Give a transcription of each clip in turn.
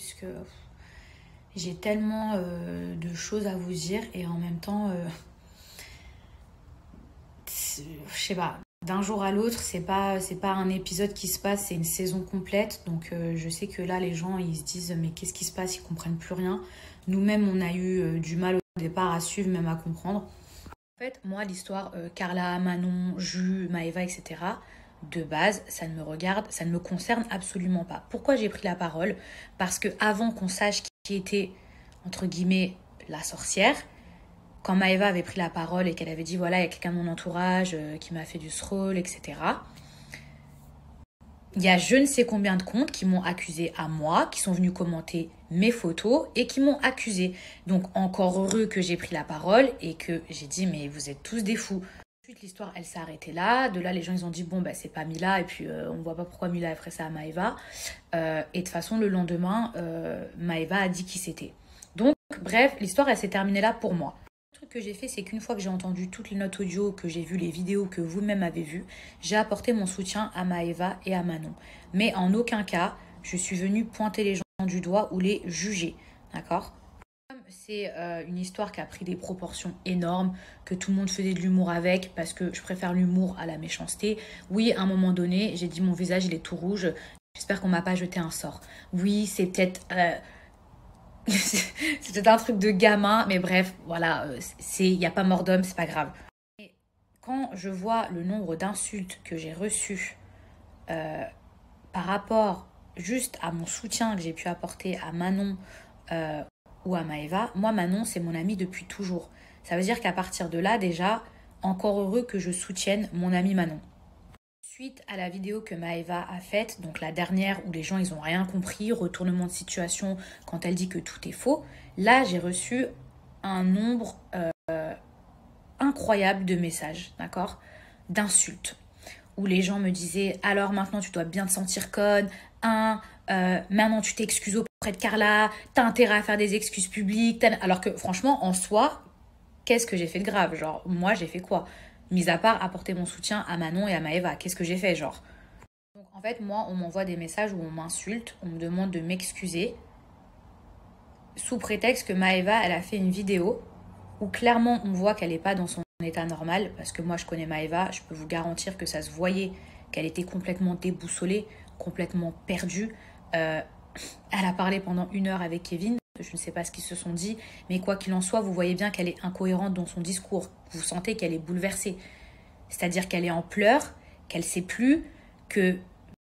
puisque j'ai tellement de choses à vous dire et en même temps, je sais pas, d'un jour à l'autre, c'est pas un épisode qui se passe, c'est une saison complète. Donc je sais que là, les gens, ils se disent, mais qu'est-ce qui se passe? Ils comprennent plus rien. Nous-mêmes, on a eu du mal au départ à suivre, même à comprendre. En fait, moi, l'histoire Carla, Manon, Jus, Maëva, etc., de base, ça ne me regarde, ça ne me concerne absolument pas. Pourquoi j'ai pris la parole? Parce que avant qu'on sache qui était, entre guillemets, la sorcière, quand Maëva avait pris la parole et qu'elle avait dit, voilà, il y a quelqu'un de mon entourage qui m'a fait du scroll, etc., il y a je ne sais combien de comptes qui m'ont accusé à moi, qui sont venus commenter mes photos et qui m'ont accusé. Donc encore heureux que j'ai pris la parole et que j'ai dit mais vous êtes tous des fous. Ensuite l'histoire elle s'est arrêtée là. De là les gens ils ont dit bon bah c'est pas Mila et puis on voit pas pourquoi Mila a fait ça à Maëva. Et de toute façon le lendemain Maëva a dit qui c'était. Donc bref l'histoire elle s'est terminée là pour moi. Le truc que j'ai fait, c'est qu'une fois que j'ai entendu toutes les notes audio, que j'ai vu les vidéos que vous-même avez vues, j'ai apporté mon soutien à Maëva et à Manon. Mais en aucun cas, je suis venue pointer les gens du doigt ou les juger. D'accord? C'est une histoire qui a pris des proportions énormes, que tout le monde faisait de l'humour avec, parce que je préfère l'humour à la méchanceté. Oui, à un moment donné, j'ai dit mon visage, il est tout rouge. J'espère qu'on m'a pas jeté un sort. Oui, c'est peut-être... c'est peut-être un truc de gamin, mais bref, voilà, il n'y a pas mort d'homme, c'est pas grave. Et quand je vois le nombre d'insultes que j'ai reçues par rapport juste à mon soutien que j'ai pu apporter à Manon ou à Maëva, moi Manon c'est mon amie depuis toujours. Ça veut dire qu'à partir de là déjà, encore heureux que je soutienne mon amie Manon. Suite à la vidéo que Maëva a faite, donc la dernière où les gens ils ont rien compris, retournement de situation quand elle dit que tout est faux, là j'ai reçu un nombre incroyable de messages, d'accord, d'insultes, où les gens me disaient alors maintenant tu dois bien te sentir conne, maintenant tu t'excuses auprès de Carla, t'as intérêt à faire des excuses publiques, alors que franchement en soi, qu'est-ce que j'ai fait de grave? Genre moi j'ai fait quoi? Mis à part apporter mon soutien à Manon et à Maëva. Qu'est-ce que j'ai fait, genre? Donc, en fait, moi, on m'envoie des messages où on m'insulte, on me demande de m'excuser, sous prétexte que Maëva, elle a fait une vidéo où clairement, on voit qu'elle n'est pas dans son état normal, parce que moi, je connais Maëva, je peux vous garantir que ça se voyait, qu'elle était complètement déboussolée, complètement perdue. Elle a parlé pendant 1 heure avec Kevin. Je ne sais pas ce qu'ils se sont dit, mais quoi qu'il en soit, vous voyez bien qu'elle est incohérente dans son discours. Vous sentez qu'elle est bouleversée. C'est-à-dire qu'elle est en pleurs, qu'elle ne sait plus, que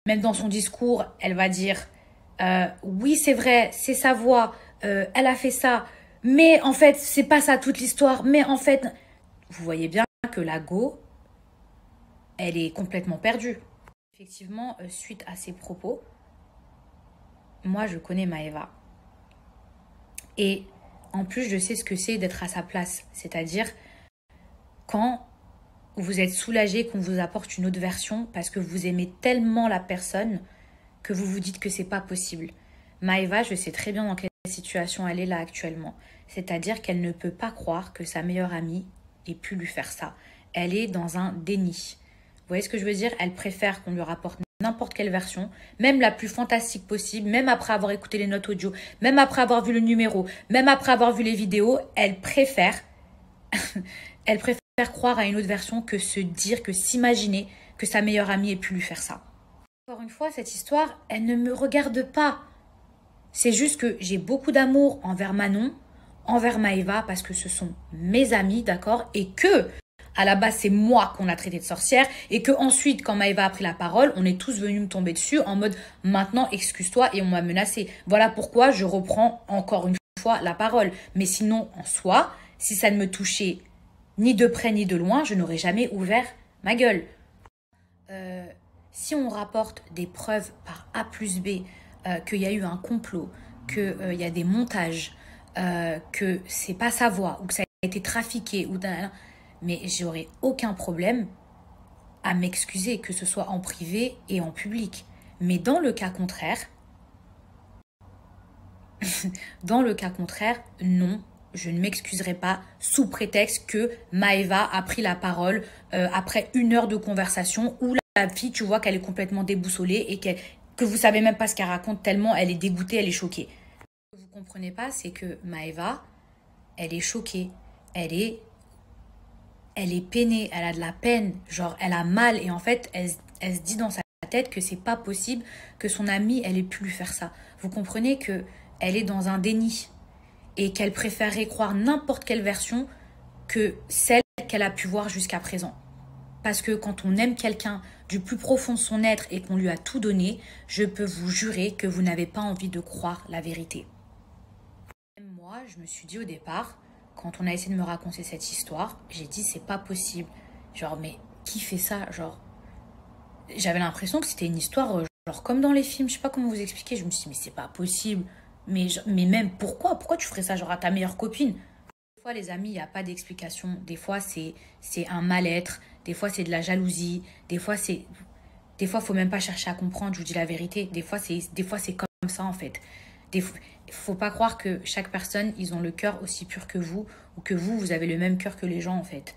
même dans son discours, elle va dire oui, c'est vrai, c'est sa voix, elle a fait ça, mais en fait, c'est pas ça toute l'histoire, mais en fait, vous voyez bien que la go, elle est complètement perdue. Effectivement, suite à ces propos, moi, je connais Maëva. Et en plus, je sais ce que c'est d'être à sa place. C'est-à-dire, quand vous êtes soulagé qu'on vous apporte une autre version parce que vous aimez tellement la personne que vous vous dites que c'est pas possible. Maëva, je sais très bien dans quelle situation elle est là actuellement. C'est-à-dire qu'elle ne peut pas croire que sa meilleure amie ait pu lui faire ça. Elle est dans un déni. Vous voyez ce que je veux dire? Elle préfère qu'on lui rapporte n'importe quelle version, même la plus fantastique possible, même après avoir écouté les notes audio, même après avoir vu le numéro, même après avoir vu les vidéos, elle préfère croire à une autre version que se dire, que s'imaginer que sa meilleure amie ait pu lui faire ça. Encore une fois, cette histoire, elle ne me regarde pas. C'est juste que j'ai beaucoup d'amour envers Manon, envers Maëva, parce que ce sont mes amis, d'accord? Et que, à la base, c'est moi qu'on a traité de sorcière, et que ensuite, quand Maëva a pris la parole, on est tous venus me tomber dessus en mode « maintenant, excuse-toi » et on m'a menacé. Voilà pourquoi je reprends encore une fois la parole. Mais sinon, en soi, si ça ne me touchait ni de près ni de loin, je n'aurais jamais ouvert ma gueule. Si on rapporte des preuves par A plus B, qu'il y a eu un complot, qu'il y a des montages, que c'est pas sa voix, ou que ça a été trafiqué, mais j'aurais aucun problème à m'excuser, que ce soit en privé et en public. Mais dans le cas contraire, non, je ne m'excuserai pas sous prétexte que Maëva a pris la parole après 1 heure de conversation où la fille, tu vois qu'elle est complètement déboussolée et que vous savez même pas ce qu'elle raconte tellement elle est dégoûtée, elle est choquée. comprenez pas, c'est que Maëva, elle est choquée, elle est, elle est peinée, elle a de la peine, genre elle a mal et en fait elle se dit dans sa tête que c'est pas possible que son amie elle ait pu lui faire ça. Vous comprenez que elle est dans un déni et qu'elle préférerait croire n'importe quelle version que celle qu'elle a pu voir jusqu'à présent. Parce que quand on aime quelqu'un du plus profond de son être et qu'on lui a tout donné, je peux vous jurer que vous n'avez pas envie de croire la vérité. Même moi, je me suis dit au départ, quand on a essayé de me raconter cette histoire, j'ai dit c'est pas possible. Genre, mais qui fait ça? Genre, j'avais l'impression que c'était une histoire, genre comme dans les films, je sais pas comment vous expliquer. Je me suis dit, mais c'est pas possible. Mais même pourquoi? Pourquoi tu ferais ça genre à ta meilleure copine? Des fois, les amis, il n'y a pas d'explication. Des fois, c'est un mal-être. Des fois, c'est de la jalousie. Des fois, faut même pas chercher à comprendre, je vous dis la vérité. Des fois, c'est comme ça, en fait. Faut pas croire que chaque personne, ils ont le cœur aussi pur que vous, ou que vous avez le même cœur que les gens, en fait.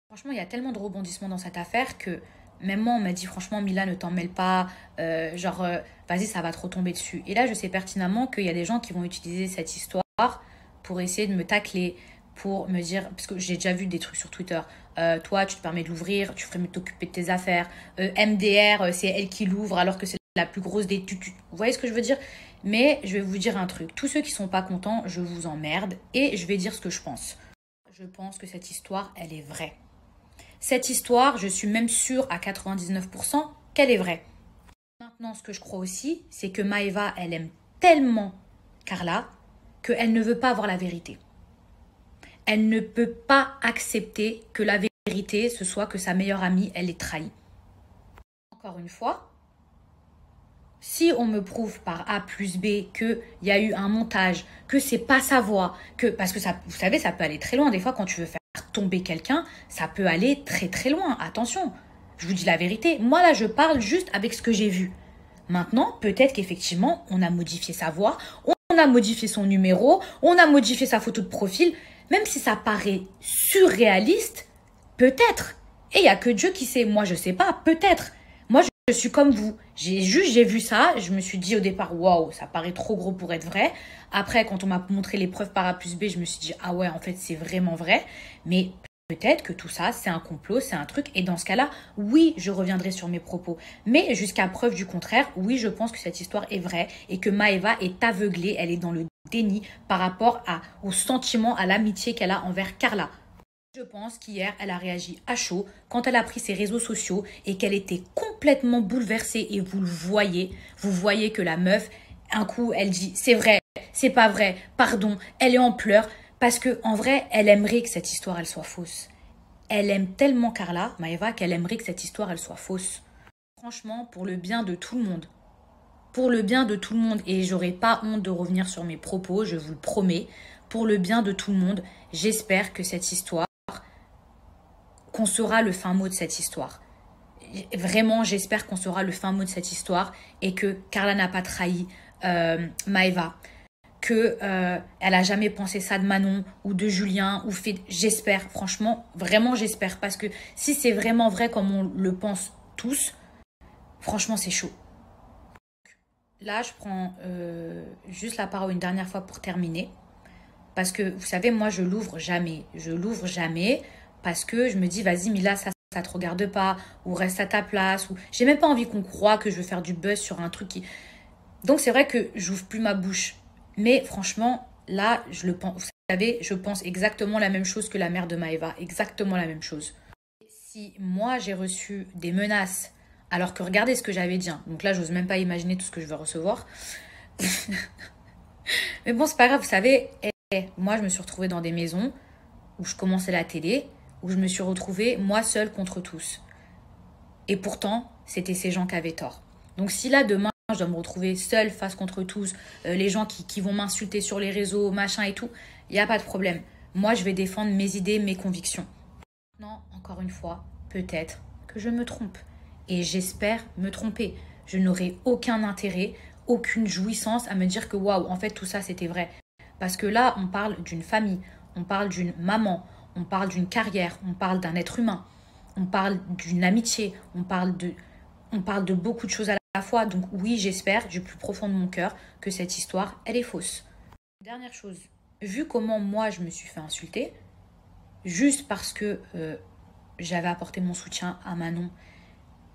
Franchement, il y a tellement de rebondissements dans cette affaire que même moi, on m'a dit, franchement, Mila, ne t'en mêle pas. Vas-y, ça va trop tomber dessus. Et là, je sais pertinemment qu'il y a des gens qui vont utiliser cette histoire pour essayer de me tacler, pour me dire, parce que j'ai déjà vu des trucs sur Twitter, toi tu te permets de l'ouvrir, tu ferais mieux de t'occuper de tes affaires, MDR c'est elle qui l'ouvre alors que c'est la plus grosse des vous voyez ce que je veux dire? Mais je vais vous dire un truc, tous ceux qui sont pas contents, je vous emmerde et je vais dire ce que je pense. Je pense que cette histoire, elle est vraie. Cette histoire, je suis même sûre à 99% qu'elle est vraie. Maintenant, ce que je crois aussi, c'est que Maëva, elle aime tellement Carla qu'elle ne veut pas avoir la vérité. Elle ne peut pas accepter que la vérité, ce soit que sa meilleure amie, elle est trahie. Encore une fois, si on me prouve par A plus B qu'il y a eu un montage, que c'est pas sa voix, parce que ça, vous savez, ça peut aller très loin. Des fois, quand tu veux faire tomber quelqu'un, ça peut aller très très loin. Attention, je vous dis la vérité. Moi, là, je parle juste avec ce que j'ai vu. Maintenant, peut-être qu'effectivement, on a modifié sa voix, on a modifié son numéro, on a modifié sa photo de profil. Même si ça paraît surréaliste, peut-être. Et il n'y a que Dieu qui sait. Moi, je ne sais pas, peut-être. Moi, je suis comme vous. J'ai vu ça. Je me suis dit au départ, waouh, ça paraît trop gros pour être vrai. Après, quand on m'a montré les preuves par A plus B, je me suis dit, ah ouais, en fait, c'est vraiment vrai. Mais peut-être que tout ça, c'est un complot, c'est un truc. Et dans ce cas-là, oui, je reviendrai sur mes propos. Mais jusqu'à preuve du contraire, oui, je pense que cette histoire est vraie et que Maëva est aveuglée. Elle est dans le déni par rapport au sentiment, à l'amitié qu'elle a envers Carla. Je pense qu'hier, elle a réagi à chaud quand elle a pris ses réseaux sociaux et qu'elle était complètement bouleversée. Et vous voyez que la meuf, un coup, elle dit c'est vrai, c'est pas vrai, pardon, elle est en pleurs. Parce que en vrai, elle aimerait que cette histoire, elle soit fausse. Elle aime tellement Carla, Maëva, qu'elle aimerait que cette histoire, elle soit fausse. Franchement, pour le bien de tout le monde. Pour le bien de tout le monde, et j'aurai pas honte de revenir sur mes propos, je vous le promets, pour le bien de tout le monde, j'espère que cette histoire, qu'on saura le fin mot de cette histoire. Vraiment, j'espère qu'on saura le fin mot de cette histoire et que Carla n'a pas trahi Maëva, que elle a jamais pensé ça de Manon ou de Julien ou fait. J'espère, franchement, vraiment j'espère, parce que si c'est vraiment vrai comme on le pense tous, franchement c'est chaud. Là, je prends juste la parole une dernière fois pour terminer. Parce que, vous savez, moi, je l'ouvre jamais. Je l'ouvre jamais parce que je me dis, vas-y, Mila, ça te regarde pas. Ou reste à ta place. Ou j'ai même pas envie qu'on croie que je veux faire du buzz sur un truc qui... Donc, c'est vrai que j'ouvre plus ma bouche. Mais franchement, là, je le pense. Vous savez, je pense exactement la même chose que la mère de Maëva. Exactement la même chose. Si moi, j'ai reçu des menaces... Alors que regardez ce que j'avais dit. Hein. Donc là, j'ose même pas imaginer tout ce que je vais recevoir. Mais bon, c'est pas grave, vous savez, moi, je me suis retrouvée dans des maisons où je commençais la télé, où je me suis retrouvée, moi, seule contre tous. Et pourtant, c'était ces gens qui avaient tort. Donc si là, demain, je dois me retrouver seule face contre tous, les gens qui vont m'insulter sur les réseaux, machin et tout, il n'y a pas de problème. Moi, je vais défendre mes idées, mes convictions. Non, encore une fois, peut-être que je me trompe. Et j'espère me tromper. Je n'aurai aucun intérêt, aucune jouissance à me dire que waouh, en fait, tout ça, c'était vrai. Parce que là, on parle d'une famille, on parle d'une maman, on parle d'une carrière, on parle d'un être humain, on parle d'une amitié, on parle de beaucoup de choses à la fois. Donc oui, j'espère du plus profond de mon cœur que cette histoire, elle est fausse. Dernière chose, vu comment moi je me suis fait insulter, juste parce que j'avais apporté mon soutien à Manon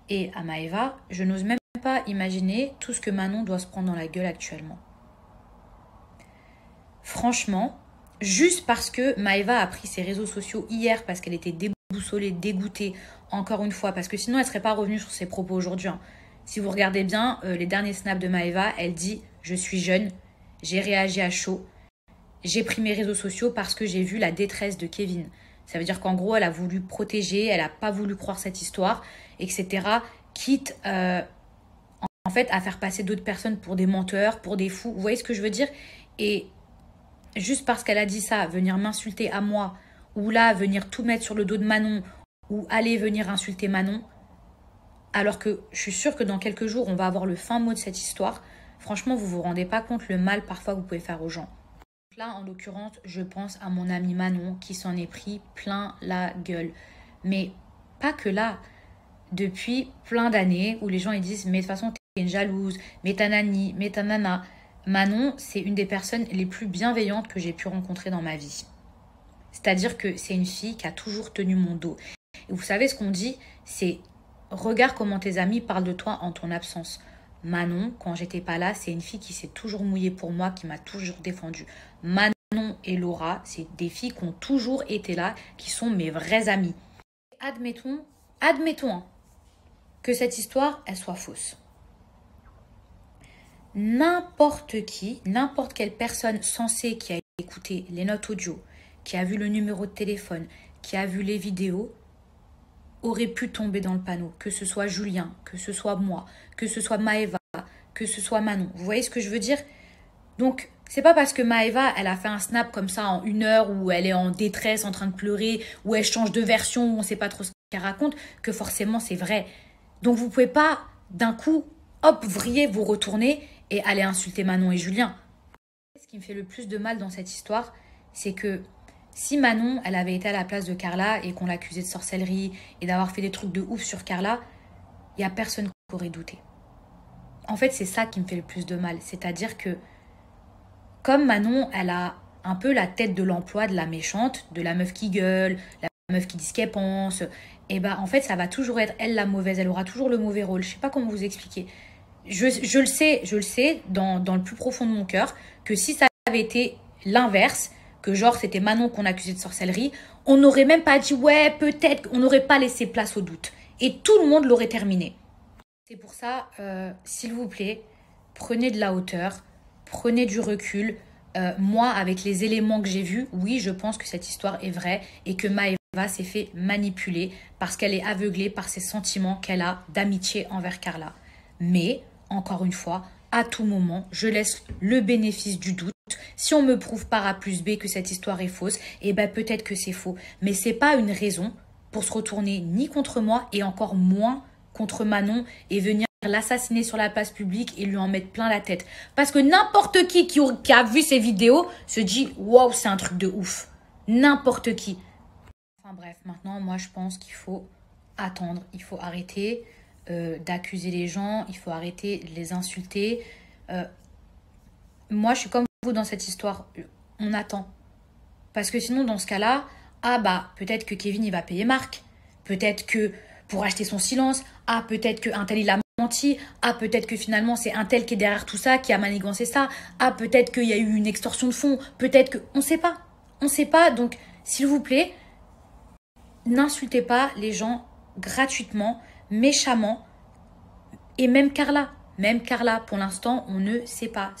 et à Maëva, je n'ose même pas imaginer tout ce que Manon doit se prendre dans la gueule actuellement. Franchement, juste parce que Maëva a pris ses réseaux sociaux hier parce qu'elle était déboussolée, dégoûtée, encore une fois, parce que sinon elle ne serait pas revenue sur ses propos aujourd'hui. Si vous regardez bien les derniers snaps de Maëva, elle dit « Je suis jeune, j'ai réagi à chaud, j'ai pris mes réseaux sociaux parce que j'ai vu la détresse de Kevin. » Ça veut dire qu'en gros, elle a voulu protéger, elle n'a pas voulu croire cette histoire, etc. Quitte en fait à faire passer d'autres personnes pour des menteurs, pour des fous. Vous voyez ce que je veux dire? Et juste parce qu'elle a dit ça, venir m'insulter à moi, ou là, venir tout mettre sur le dos de Manon, ou aller venir insulter Manon, alors que je suis sûre que dans quelques jours, on va avoir le fin mot de cette histoire. Franchement, vous ne vous rendez pas compte le mal parfois que vous pouvez faire aux gens. Là, en l'occurrence, je pense à mon amie Manon qui s'en est pris plein la gueule. Mais pas que là. Depuis plein d'années où les gens ils disent « Mais de toute façon, t'es une jalouse, mais ta nani, mais ta nana ». Manon, c'est une des personnes les plus bienveillantes que j'ai pu rencontrer dans ma vie. C'est-à-dire que c'est une fille qui a toujours tenu mon dos. Et vous savez ce qu'on dit, c'est « Regarde comment tes amis parlent de toi en ton absence ». Manon, quand j'étais pas là, c'est une fille qui s'est toujours mouillée pour moi, qui m'a toujours défendue. Manon et Laura, c'est des filles qui ont toujours été là, qui sont mes vraies amies. Admettons que cette histoire, elle soit fausse. N'importe qui, n'importe quelle personne censée qui a écouté les notes audio, qui a vu le numéro de téléphone, qui a vu les vidéos, aurait pu tomber dans le panneau. Que ce soit Julien, que ce soit moi, que ce soit Maëva, que ce soit Manon. Vous voyez ce que je veux dire? Donc, c'est pas parce que Maëva, elle a fait un snap comme ça en 1 heure où elle est en détresse, en train de pleurer, où elle change de version, où on sait pas trop ce qu'elle raconte, que forcément c'est vrai. Donc, vous pouvez pas, d'un coup, hop, vriller, vous retourner et aller insulter Manon et Julien. Ce qui me fait le plus de mal dans cette histoire, c'est que si Manon, elle avait été à la place de Carla et qu'on l'accusait de sorcellerie et d'avoir fait des trucs de ouf sur Carla, il n'y a personne qui aurait douté. En fait, c'est ça qui me fait le plus de mal. C'est-à-dire que, comme Manon, elle a un peu la tête de l'emploi de la méchante, de la meuf qui gueule, la meuf qui dit ce qu'elle pense, et bah en fait, ça va toujours être elle la mauvaise. Elle aura toujours le mauvais rôle. Je sais pas comment vous expliquer. Je le sais dans le plus profond de mon cœur, que si ça avait été l'inverse, que genre c'était Manon qu'on accusait de sorcellerie, on n'aurait même pas dit ouais, peut-être, on n'aurait pas laissé place au doute. Et tout le monde l'aurait terminé. C'est pour ça, s'il vous plaît, prenez de la hauteur, prenez du recul. Moi, avec les éléments que j'ai vus, oui, je pense que cette histoire est vraie et que Maëva s'est fait manipuler parce qu'elle est aveuglée par ses sentiments qu'elle a d'amitié envers Carla. Mais, encore une fois, à tout moment, je laisse le bénéfice du doute. Si on me prouve par A plus B que cette histoire est fausse, eh ben peut-être que c'est faux. Mais c'est pas une raison pour se retourner ni contre moi et encore moins contre Manon et venir l'assassiner sur la place publique et lui en mettre plein la tête. Parce que n'importe qui a vu ces vidéos se dit « Waouh, c'est un truc de ouf ». N'importe qui. Enfin bref, maintenant, moi je pense qu'il faut attendre. Il faut arrêter d'accuser les gens. Il faut arrêter de les insulter. Moi, je suis comme vous dans cette histoire. On attend. Parce que sinon, dans ce cas-là, ah bah, peut-être que Kevin, il va payer Marc. Peut-être que pour acheter son silence. Ah, peut-être qu'un tel, il a menti. Ah, peut-être que finalement, c'est un tel qui est derrière tout ça, qui a manigancé ça. Ah, peut-être qu'il y a eu une extorsion de fonds. Peut-être que... On sait pas. On sait pas. Donc, s'il vous plaît, n'insultez pas les gens gratuitement, méchamment. Et même Carla, pour l'instant, on ne sait pas.